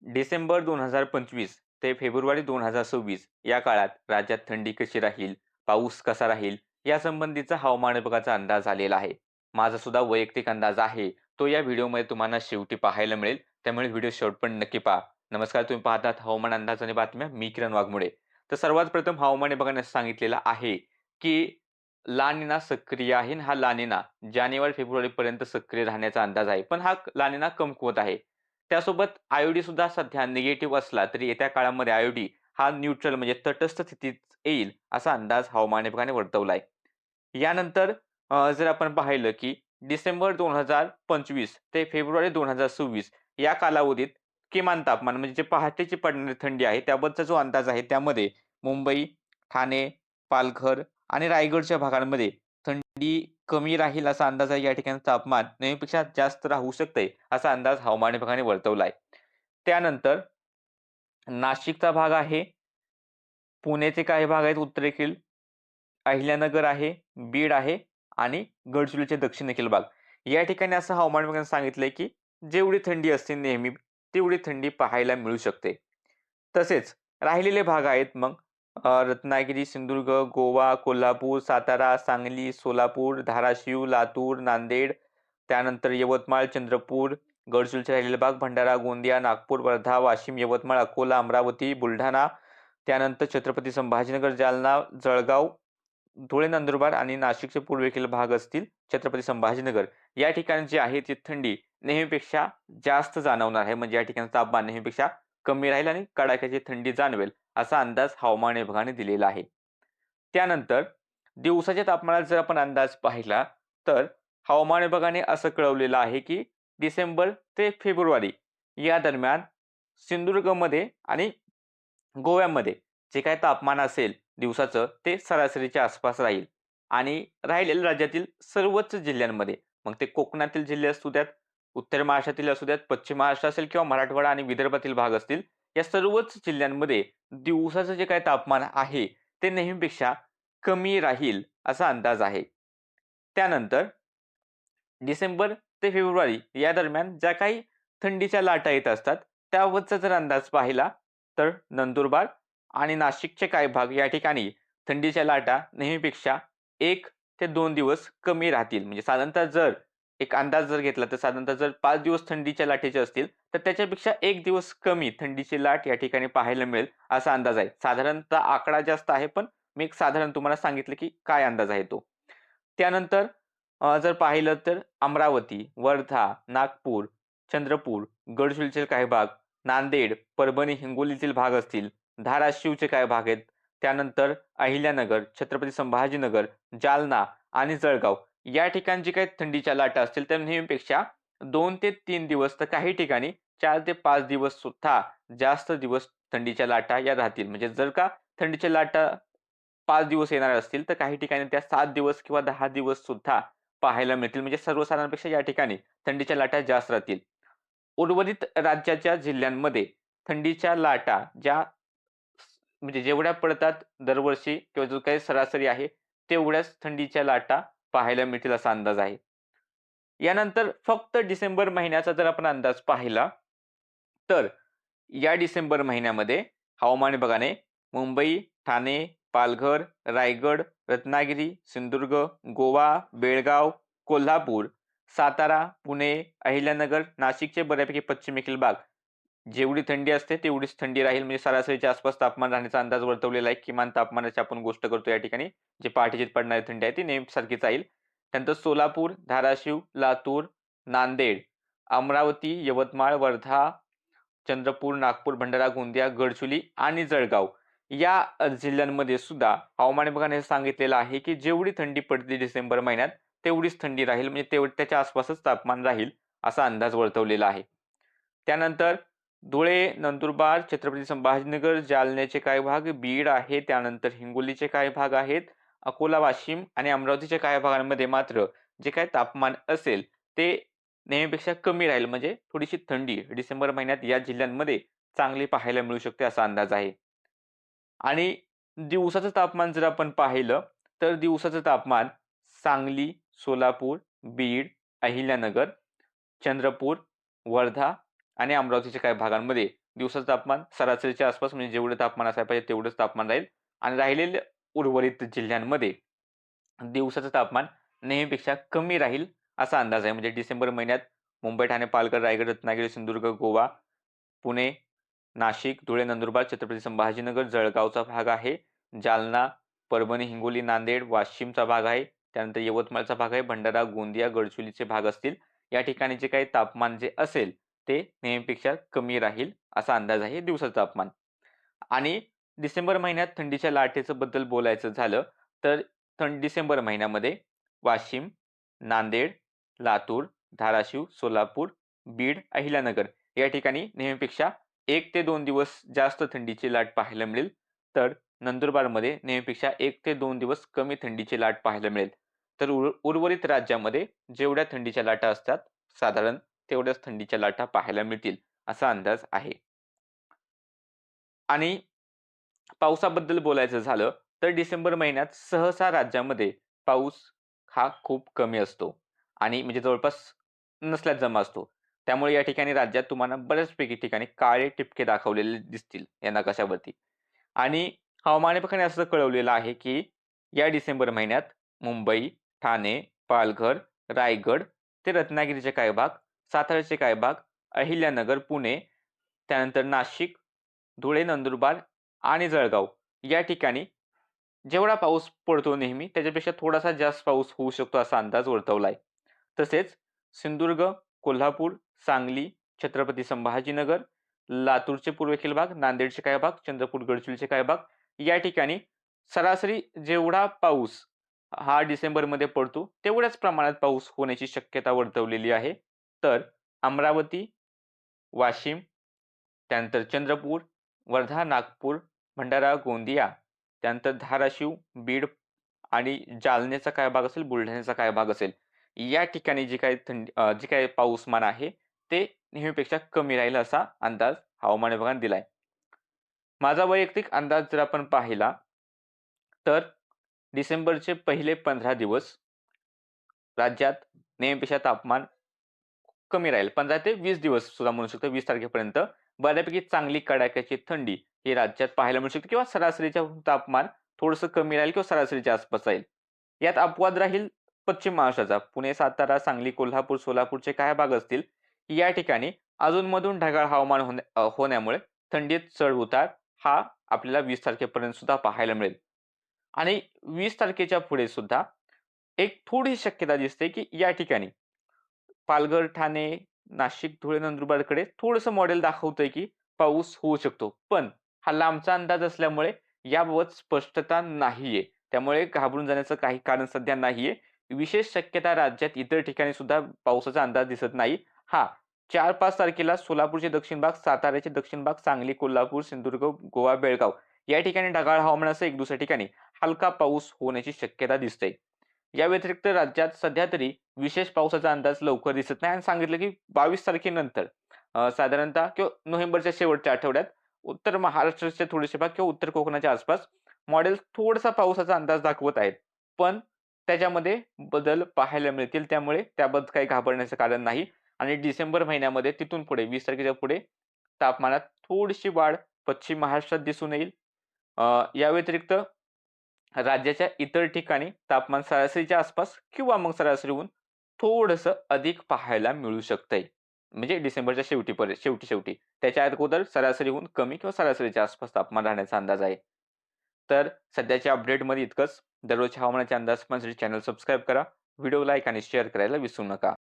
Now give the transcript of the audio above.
डिसेंबर 2025 ते फेब्रुवारी 2026 या काळात राज्यात थंडी कशी राहील, पाऊस कसा राहील यासंबंधीचा हवामान विभागाचा अंदाज आलेला आहे. माझा सुद्धा वैयक्तिक अंदाज आहे. तो या व्हिडिओमध्ये तुम्हाला शेवटी पाहायला मिळेल. त्यामुळे व्हिडिओ शेवटपर्यंत नक्की पहा. नमस्कार, तुम्ही पाहतात हवामान अंदाज आणि बातम्या. मी किरण वाघमोडे. तर सर्वात प्रथम हवामान विभागाने सांगितलेलं आहे की ला निना सक्रिय आहे आणि हा ला निना जानेवारी फेब्रुवारीपर्यंत सक्रिय राहण्याचा अंदाज आहे. पण हा ला निना कमकुवत आहे. त्यासोबत आयोडी सुद्धा सध्या निगेटिव्ह असला तरी येत्या काळामध्ये आयोडी हा न्यूट्रल म्हणजे तटस्थ स्थितीत येईल असा अंदाज हवामान विभागाने वर्तवलाय. यानंतर जर आपण पाहिलं की डिसेंबर 2025 ते फेब्रुवारी 2026 या कालावधीत किमान तापमान म्हणजे जे पहाटेची पडणारी थंडी आहे त्याबद्दलचा जो अंदाज आहे त्यामध्ये मुंबई, ठाणे, पालघर आणि रायगडच्या भागांमध्ये थंडी कमी राहील असा अंदाज आहे. या ठिकाणी तापमान नेहमीपेक्षा जास्त राहू शकते असा अंदाज हवामान विभागाने वर्तवलाय. त्यानंतर नाशिकचा भाग आहे, पुण्याचे काही भाग आहेत उत्तरेकडील, अहिल्यानगर आहे, बीड आहे आणि गडचिरोलीचे दक्षिणेकडील भाग. या ठिकाणी असं हवामान विभागाने सांगितलंय की जेवढी थंडी असते नेहमी तेवढी थंडी पाहायला मिळू शकते. तसेच राहिलेले भाग आहेत मग रत्नागिरी, सिंधुदुर्ग, गोवा, कोल्हापूर, सातारा, सांगली, सोलापूर, धाराशिव, लातूर, नांदेड, त्यानंतर यवतमाळ, चंद्रपूर, गडचिरोलीचे राहिलेले भाग, भंडारा, गोंदिया, नागपूर, वर्धा, वाशिम, यवतमाळ, अकोला, अमरावती, बुलढाणा, त्यानंतर छत्रपती संभाजीनगर, जालना, जळगाव, धुळे, नंदुरबार आणि नाशिकचे पूर्वेकडील भाग असतील छत्रपती संभाजीनगर. या ठिकाणी जी आहे ती थंडी नेहमीपेक्षा जास्त जाणवणार आहे. म्हणजे या ठिकाणी तापमान नेहमीपेक्षा कमी राहील आणि कडाक्याची थंडी जाणवेल असा अंदाज हवामान विभागाने दिलेला आहे. त्यानंतर दिवसाच्या तापमानात जर आपण अंदाज पाहिला तर हवामान विभागाने असं कळवलेलं आहे की डिसेंबर ते फेब्रुवारी या दरम्यान सिंधुदुर्गमध्ये आणि गोव्यामध्ये जे काही तापमान असेल दिवसाचं ते सरासरीच्या आसपास राहील आणि राहिलेल्या राज्यातील सर्वच जिल्ह्यांमध्ये मग ते कोकणातील जिल्हे असू द्यात, उत्तर महाराष्ट्रातील असू द्यात, पश्चिम महाराष्ट्र असेल किंवा मराठवाडा आणि विदर्भातील भाग असतील, या सर्वच जिल्ह्यांमध्ये दिवसाचं जे काही तापमान आहे ते नेहमीपेक्षा कमी राहील असा अंदाज आहे. त्यानंतर डिसेंबर ते फेब्रुवारी या दरम्यान ज्या काही थंडीच्या लाटा येत असतात त्याबाबतचा जर अंदाज पाहिला तर नंदुरबार आणि नाशिकचे काही भाग या ठिकाणी थंडीच्या लाटा नेहमीपेक्षा 1 ते 2 दिवस कमी राहतील. म्हणजे साधारणतः जर एक अंदाज जर घेतला तर साधारणतः जर 5 दिवस थंडीच्या लाटेचे असतील तर त्याच्यापेक्षा 1 दिवस कमी थंडीची लाट या ठिकाणी पाहायला मिळेल असा अंदाज आहे. साधारणतः आकडा जास्त आहे पण मी एक साधारण तुम्हाला सांगितलं की काय अंदाज आहे तो. त्यानंतर जर पाहिलं तर अमरावती, वर्धा, नागपूर, चंद्रपूर, गडचिरोलीचे काही भाग, नांदेड, परभणी, हिंगोलीतील भाग असतील, धाराशिवचे काही भाग आहेत. त्यानंतर अहिल्यानगर, छत्रपती संभाजीनगर, जालना आणि जळगाव या ठिकाणी जी काही थंडीच्या लाटा असतील त्या नेहमीपेक्षा 2 ते 3 दिवस तर काही ठिकाणी 4 ते 5 दिवस सुद्धा जास्त दिवस थंडीच्या लाटा या राहतील. म्हणजे जर का थंडीच्या लाटा 5 दिवस येणार असतील तर काही ठिकाणी त्या 7 दिवस किंवा 10 दिवस सुद्धा पाहायला मिळतील. म्हणजे सर्वसाधारणपेक्षा या ठिकाणी थंडीच्या लाटा जास्त राहतील. उर्वरित राज्याच्या जिल्ह्यांमध्ये थंडीच्या लाटा ज्या म्हणजे जेवढ्या पडतात दरवर्षी किंवा जो काही सरासरी आहे तेवढ्याच थंडीच्या लाटा पाहायला मिळतील असा अंदाज आहे. यानंतर फक्त डिसेंबर महिन्याचा जर आपण अंदाज पाहिला तर या डिसेंबर महिन्यामध्ये हवामान विभागाने मुंबई, ठाणे, पालघर, रायगड, रत्नागिरी, सिंधुदुर्ग, गोवा, बेळगाव, कोल्हापूर, सातारा, पुणे, अहिल्यानगर, नाशिकचे बऱ्यापैकी पश्चिमेकडील भाग जेवढी थंडी असते तेवढीच थंडी राहील. म्हणजे सरासरीच्या आसपास तापमान राहण्याचा अंदाज वर्तवलेला आहे. किमान तापमानाची आपण गोष्ट करतो या ठिकाणी जी पहाटेची पडणारी थंडी आहे ती नेहमीसारखीच राहील. त्यानंतर सोलापूर, धाराशिव, लातूर, नांदेड, अमरावती, यवतमाळ, वर्धा, चंद्रपूर, नागपूर, भंडारा, गोंदिया, गडचिरोली आणि जळगाव या जिल्ह्यांमध्ये सुद्धा हवामान विभागाने सांगितलेलं आहे की जेवढी थंडी पडते डिसेंबर महिन्यात तेवढीच थंडी राहील. म्हणजे त्याच्या आसपासच तापमान राहील असा अंदाज वर्तवलेला आहे. त्यानंतर धुळे, नंदुरबार, छत्रपती संभाजीनगर, जालन्याचे काही भाग, बीड आहे, त्यानंतर हिंगोलीचे काही भाग आहेत, अकोला, वाशिम आणि अमरावतीच्या काही भागांमध्ये मात्र जे काही तापमान असेल ते नेहमीपेक्षा कमी राहील. म्हणजे थोडीशी थंडी डिसेंबर महिन्यात या जिल्ह्यांमध्ये चांगली पाहायला मिळू शकते असा अंदाज आहे. आणि दिवसाचं तापमान जर आपण पाहिलं तर दिवसाचं तापमान सांगली, सोलापूर, बीड, अहिल्यानगर, चंद्रपूर, वर्धा आणि अमरावतीच्या काही भागांमध्ये दिवसाचं तापमान सरासरीच्या आसपास म्हणजे जेवढं तापमान असायला पाहिजे तेवढंच तापमान राहील आणि राहिलेल्या उर्वरित जिल्ह्यांमध्ये दिवसाचं तापमान नेहमीपेक्षा कमी राहील असा अंदाज आहे. म्हणजे डिसेंबर महिन्यात मुंबई, ठाणे, पालघर, रायगड, रत्नागिरी, सिंधुदुर्ग, गोवा, पुणे, नाशिक, धुळे, नंदुरबार, छत्रपती संभाजीनगर, जळगावचा भाग आहे. जालना, परभणी, हिंगोली, नांदेड, वाशिमचा भाग आहे. त्यानंतर यवतमाळचा भाग आहे. भंडारा, गोंदिया, गडचिरोलीचे भाग असतील. या ठिकाणी जे काही तापमान जे असेल ते नेहमीपेक्षा कमी राहील असा अंदाज आहे दिवसाचं तापमान. आणि डिसेंबर महिन्यात थंडीच्या लाटेचं बद्दल बोलायचं झालं तर डिसेंबर महिन्यामध्ये वाशिम, नांदेड, लातूर, धाराशिव, सोलापूर, बीड, अहिल्यानगर या ठिकाणी नेहमीपेक्षा 1 ते 2 दिवस जास्त थंडीची लाट पाहायला मिळेल. तर नंदुरबारमध्ये नेहमीपेक्षा 1 ते 2 दिवस कमी थंडीची लाट पाहायला मिळेल. तर उर्वरित राज्यामध्ये जेवढ्या थंडीच्या लाटा असतात साधारण तेवढ्याच थंडीच्या लाटा पाहायला मिळतील असा अंदाज आहे. आणि पावसाबद्दल बोलायचं झालं तर डिसेंबर महिन्यात सहसा राज्यामध्ये पाऊस हा खूप कमी असतो आणि म्हणजे जवळपास नसल्यास जमा असतो. त्यामुळे या ठिकाणी राज्यात तुम्हाला बऱ्याचपैकी ठिकाणी काळे टिपके दाखवलेले दिसतील या नकाशावरती. आणि हवामान विभागाने असं कळवलेलं आहे, की या डिसेंबर महिन्यात मुंबई, ठाणे, पालघर, रायगड ते रत्नागिरीचे काही भाग, साताऱ्याचे काही भाग, अहिल्यानगर, पुणे, त्यानंतर नाशिक, धुळे, नंदुरबार आणि जळगाव या ठिकाणी जेवढा पाऊस पडतो नेहमी त्याच्यापेक्षा थोडासा जास्त पाऊस होऊ शकतो असा अंदाज वर्तवला आहे. तसेच सिंधुदुर्ग, कोल्हापूर, सांगली, छत्रपती संभाजीनगर, लातूरचे पूर्वेकडील भाग, नांदेडचे काही भाग, चंद्रपूर, गडचिरोलीचे काही भाग या ठिकाणी सरासरी जेवढा पाऊस हा डिसेंबरमध्ये पडतो तेवढ्याच प्रमाणात पाऊस होण्याची शक्यता वर्तवलेली आहे. तर अमरावती, वाशिम, त्यानंतर चंद्रपूर, वर्धा, नागपूर, भंडारा, गोंदिया, त्यानंतर धाराशिव, बीड आणि जालन्याचा काय भाग असेल, बुलढाण्याचा काय भाग असेल, या ठिकाणी जे काही पाऊसमान आहे ते नेहमीपेक्षा कमी राहील असा अंदाज हवामान विभागाने दिलाय. माझा वैयक्तिक अंदाज जर आपण पाहिला तर डिसेंबरचे पहिले 15 दिवस राज्यात नेहमीपेक्षा तापमान कमी राहील. 15 ते 20 दिवस सुद्धा म्हणू शकतो. 20 तारखेपर्यंत बऱ्यापैकी चांगली कडाक्याची थंडी ही राज्यात पाहायला मिळू शकते किंवा सरासरीच्या तापमान थोडंसं कमी राहील किंवा सरासरीच्या आसपास राहील. यात अपवाद राहील पश्चिम महाराष्ट्राचा. पुणे, सातारा, सांगली, कोल्हापूर, सोलापूरचे काही भाग असतील. या ठिकाणी अधूनमधून ढगाळ हवामान होण्यामुळे थंडीत चढ-उतार हा आपल्याला 20 तारखेपर्यंत सुद्धा पाहायला मिळेल. आणि 20 तारखेच्या पुढे सुद्धा एक थोडी शक्यता दिसते, की या ठिकाणी पालघर, ठाणे, नाशिक, धुळे, नंदुरबारकडे थोडंसं मॉडेल दाखवतंय, की पाऊस होऊ शकतो. पण हा लांबचा अंदाज असल्यामुळे याबाबत स्पष्टता नाहीये. त्यामुळे घाबरून जाण्याचं काही कारण सध्या नाहीये. विशेष शक्यता राज्यात इतर ठिकाणी सुद्धा पावसाचा अंदाज दिसत नाही. हां, 4-5 तारखेला सोलापूरचे दक्षिण भाग, साताऱ्याचे दक्षिण भाग, सांगली, कोल्हापूर, सिंधुदुर्ग, गोवा, बेळगाव या ठिकाणी ढगाळ हवामान असं एक दुसऱ्या ठिकाणी हलका पाऊस होण्याची शक्यता दिसते. या व्यतिरिक्त राज्यात सध्या तरी विशेष पावसाचा अंदाज लवकर दिसत नाही आणि सांगितलं की 22 तारखेनंतर साधारणतः किंवा नोव्हेंबरच्या शेवटच्या आठवड्यात उत्तर महाराष्ट्राचे थोडेसे भाग किंवा उत्तर कोकणाच्या आसपास मॉडेल थोडासा पावसाचा अंदाज दाखवत आहेत. पण त्याच्यामध्ये बदल पाहायला मिळतील. त्यामुळे त्याबद्दल काही घाबरण्याचं कारण नाही आणि डिसेंबर महिन्यामध्ये तिथून पुढे 20 तारखेच्या पुढे तापमानात थोडीशी वाढ पश्चिम महाराष्ट्रात दिसून येईल. या व्यतिरिक्त राज्याच्या इतर ठिकाणी तापमान सरासरीच्या आसपास किंवा मग सरासरीहून थोडंसं अधिक पाहायला मिळू शकतंय. म्हणजे डिसेंबरच्या शेवटी. त्याच्या अगोदर सरासरीहून कमी किंवा सरासरीच्या आसपास तापमान राहण्याचा अंदाज आहे. तर सध्याच्या अपडेटमध्ये इतकंच. दररोजच्या हवामानाचे अंदाज पाहण्यासाठी चॅनल सबस्क्राईब करा. व्हिडिओ लाईक आणि शेअर करायला विसरू नका.